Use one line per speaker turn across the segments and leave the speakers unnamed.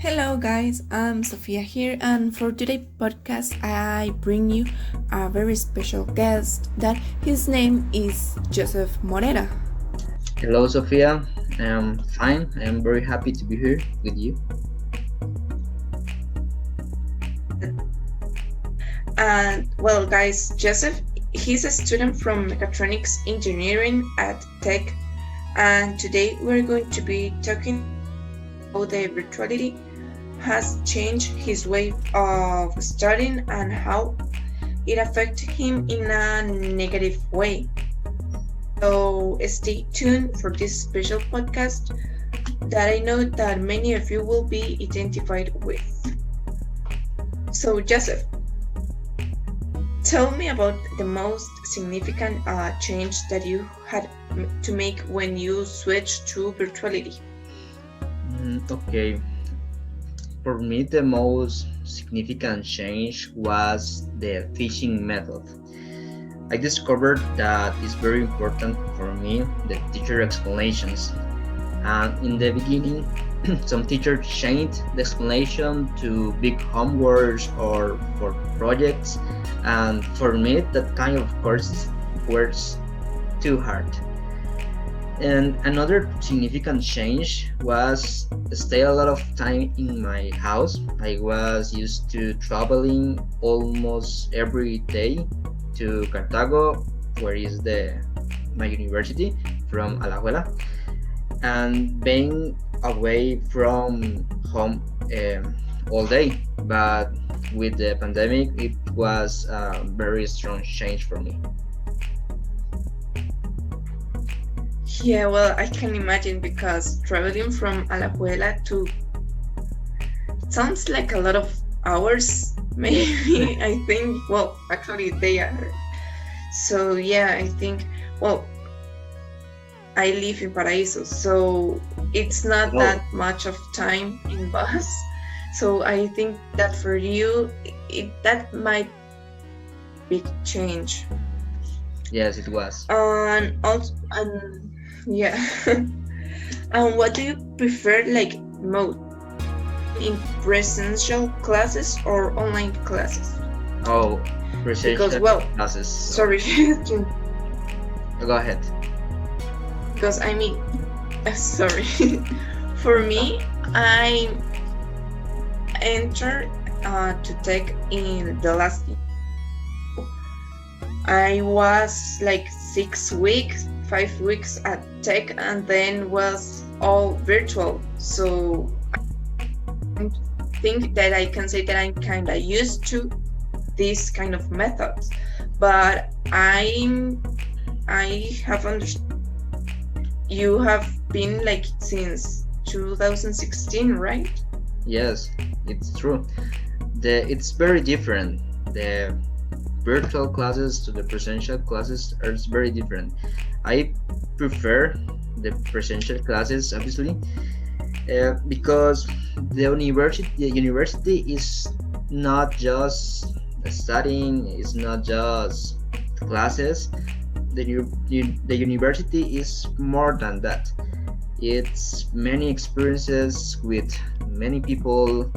Hello, guys. I'm Sofia here, and for today's podcast, I bring you a very special guest. That his name is Joseph Morera.
Hello, Sophia. I'm fine. I am very happy to be here with you.
And well, guys, Joseph, he's a student from mechatronics engineering at Tech, and today we're going to be talking how the virtuality has changed his way of studying and how it affected him in a negative way. So stay tuned for this special podcast that I know that many of you will be identified with. So, Joseph, tell me about the most significant change that you had to make when you switched to virtuality.
Okay, for me, the most significant change was the teaching method. I discovered that it's very important for me the teacher explanations. And in the beginning, some teachers changed the explanation to big homeworks or for projects, and for me, that kind of courses was too hard. And another significant change was stay a lot of time in my house. I was used to traveling almost every day to Cartago, where is the my university from Alajuela, and being away from home all day. But with the pandemic, it was a very strong change for me.
Yeah, well, I can imagine because traveling from Alajuela to sounds like a lot of hours, maybe. I think, well, actually, they are. So, yeah, I think, well, I live in Paraíso, so it's not
Oh,
that much of time in bus. So I think that for you, that might be change.
yes, it was.
And also, and yeah. And what do you prefer, like most, in presential classes or online classes?
Oh,
Because,
presential
well,
classes.
sorry,
Go ahead.
because I mean, sorry. For me, I entered to Tech in the last year. I was like 6 weeks, 5 weeks at Tech, and then was all virtual. So I think that I can say that I'm kind of used to this kind of methods, but I have understood you have been like since 2016, right?
Yes, it's true. It's very different. The virtual classes to the presential classes are very different. I prefer the presential classes, obviously, because the university is not just studying, it's not just classes. The university is more than that. It's many experiences with many people.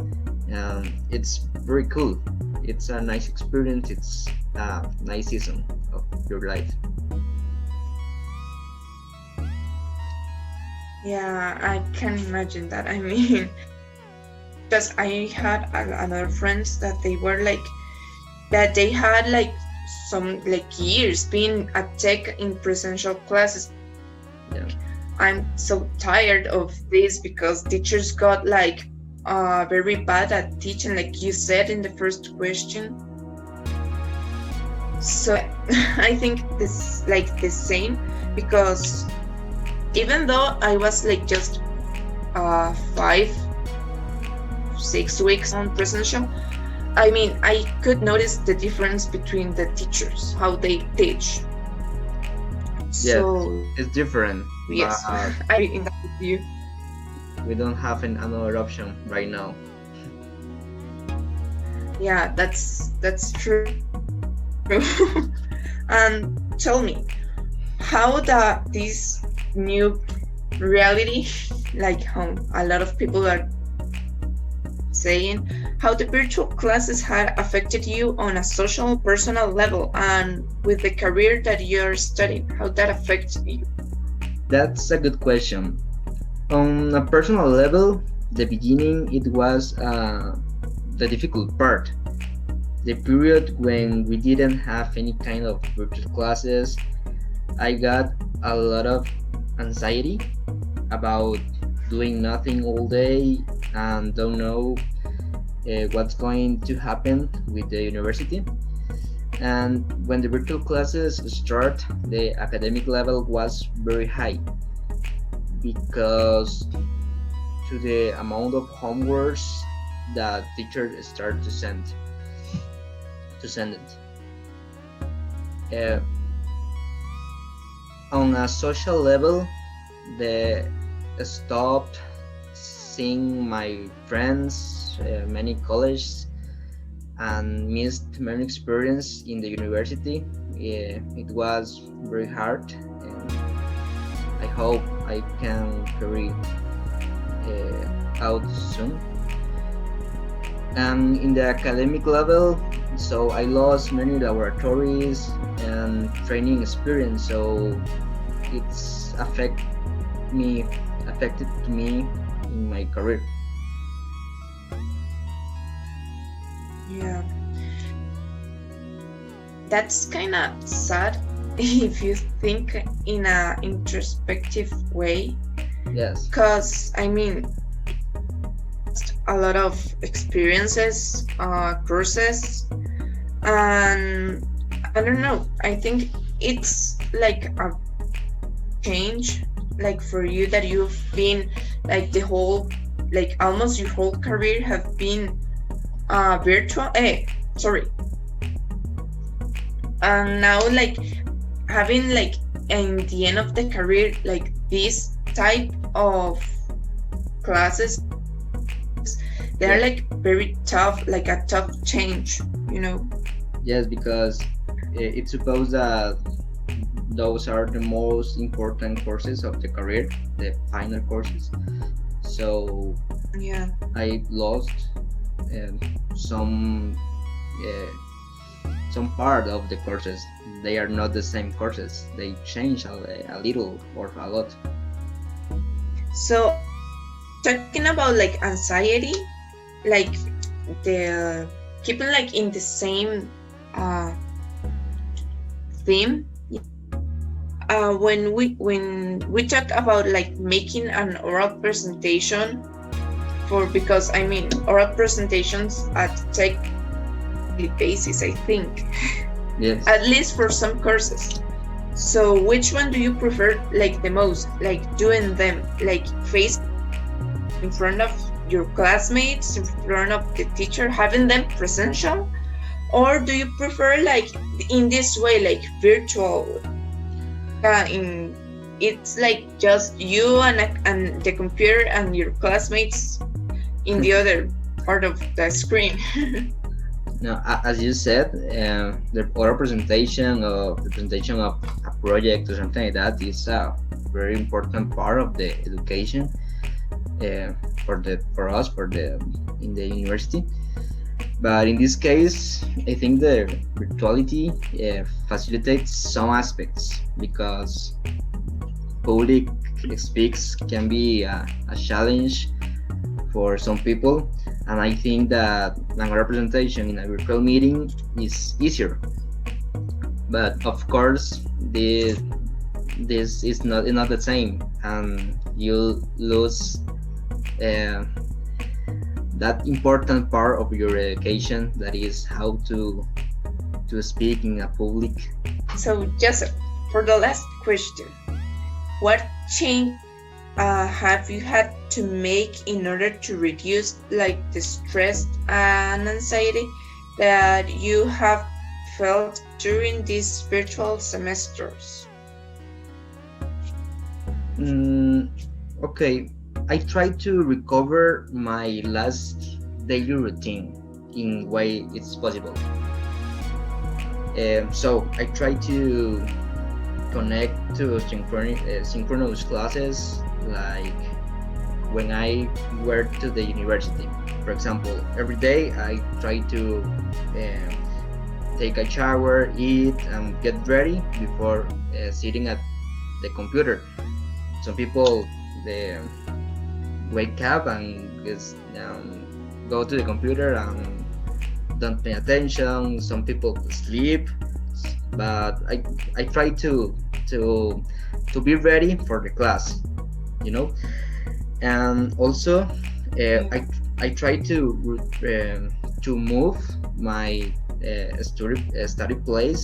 It's very cool. It's a nice experience. It's a nice season of your life.
Yeah, I can imagine that. I mean, because I had another friends that they were like that they had like some like years being at Tech in presential classes.
Yeah.
I'm so tired of this because teachers got like very bad at teaching, like you said in the first question. So I think this like the same because even though I was like just 5, 6 weeks on presential, I mean I could notice the difference between the teachers, how they teach.
Yes,
So
it's different,
yes,
but
I agree in that with you.
we don't have another option right now.
Yeah, that's true. And tell me, how that this new reality, like how a lot of people are saying how the virtual classes had affected you on a social, personal level, and with the career that you're studying, how that affects you.
That's a good question. On a personal level, the beginning it was the difficult part. The period when we didn't have any kind of virtual classes, I got a lot of anxiety about doing nothing all day and don't know what's going to happen with the university. And when the virtual classes start, the academic level was very high because to the amount of homeworks that teachers start to send it. Uh, on a social level, the stopped seeing my friends, many colleagues, and missed many experience in the university. It was very hard, and I hope I can carry out soon. And in the academic level, so I lost many laboratories and training experience. So it's affected to me in my career.
Yeah, that's kind of sad if you think in a introspective way,
Yes.
because I mean, a lot of experiences, courses, and I don't know. I think it's like a change, like for you that you've been like the whole, like almost your whole career have been virtual. Sorry, and now like having like in the end of the career like this type of classes, they're
Yeah.
like very tough, like a tough change, you know.
Yes, because it's supposed that those are the most important courses of the career, the final courses. So
Yeah.
I lost um, some uh, some part of the courses. They are not the same courses. They change a little or a lot.
So talking about like anxiety, like the keeping like in the same uh theme, when we talk about like making an oral presentation for, because I mean oral presentations at tech basis, I think,
Yes.
at least for some courses. So which one do you prefer like the most, like doing them like face in front of your classmates, in front of the teacher, having them presential, or do you prefer like in this way, like virtual, in it's like just you and the computer and your classmates in the other part of the screen?
Now, as you said, the oral presentation or the presentation of a project or something like that is a very important part of the education for us for the in the university. But in this case, I think the virtuality facilitates some aspects because public speaks can be a challenge for some people, and I think that a representation in a virtual meeting is easier. But of course, this is not the same, and you lose uh, that important part of your education, that is how to speak in a public.
So just for the last question, what change have you had to make in order to reduce like the stress and anxiety that you have felt during these virtual semesters?
Okay, I try to recover my last daily routine in way it's possible. So I try to connect to synchronous classes like when I were to the university. For example, every day I try to take a shower, eat, and get ready before sitting at the computer. Some people they wake up and just go to the computer and don't pay attention. Some people sleep, but I try to to be ready for the class, you know. And also I try to move my study place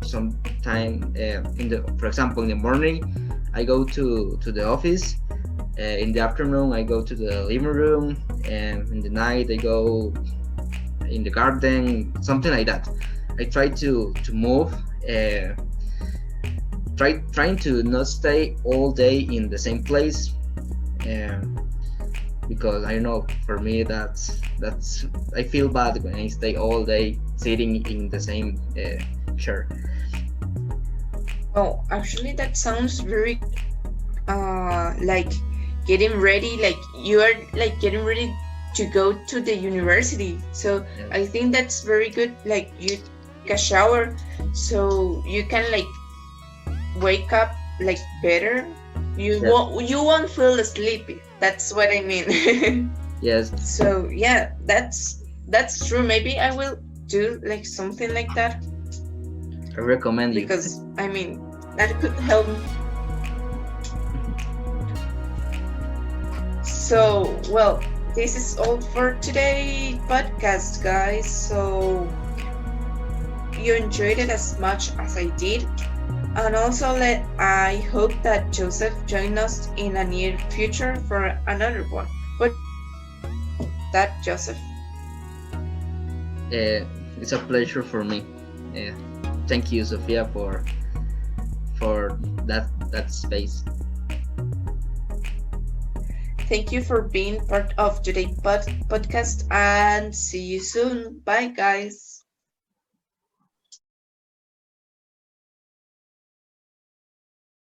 sometime in the, for example, in the morning I go to the office, in the afternoon I go to the living room, and in the night I go in the garden, something like that. I try to move, trying to not stay all day in the same place, um, because I know for me that's I feel bad when I stay all day sitting in the same chair.
Oh, actually, that sounds very like getting ready, like you are like getting ready to go to the university. So
Yeah.
I think that's very good. Like you take a shower, so you can like wake up like better.
Yeah.
You won't feel sleepy. That's what I mean.
Yes,
So yeah, that's true. Maybe I will do like something like that
I recommend you.
because I mean that could help. So, well, this is all for today podcast, guys. So, you enjoyed it as much as I did. And also, I hope that Joseph join us in a near future for another one. But that, Joseph.
It's a pleasure for me. Uh, Thank you, Sophia, for that space.
Thank you for being part of today's podcast and see you soon. Bye, guys.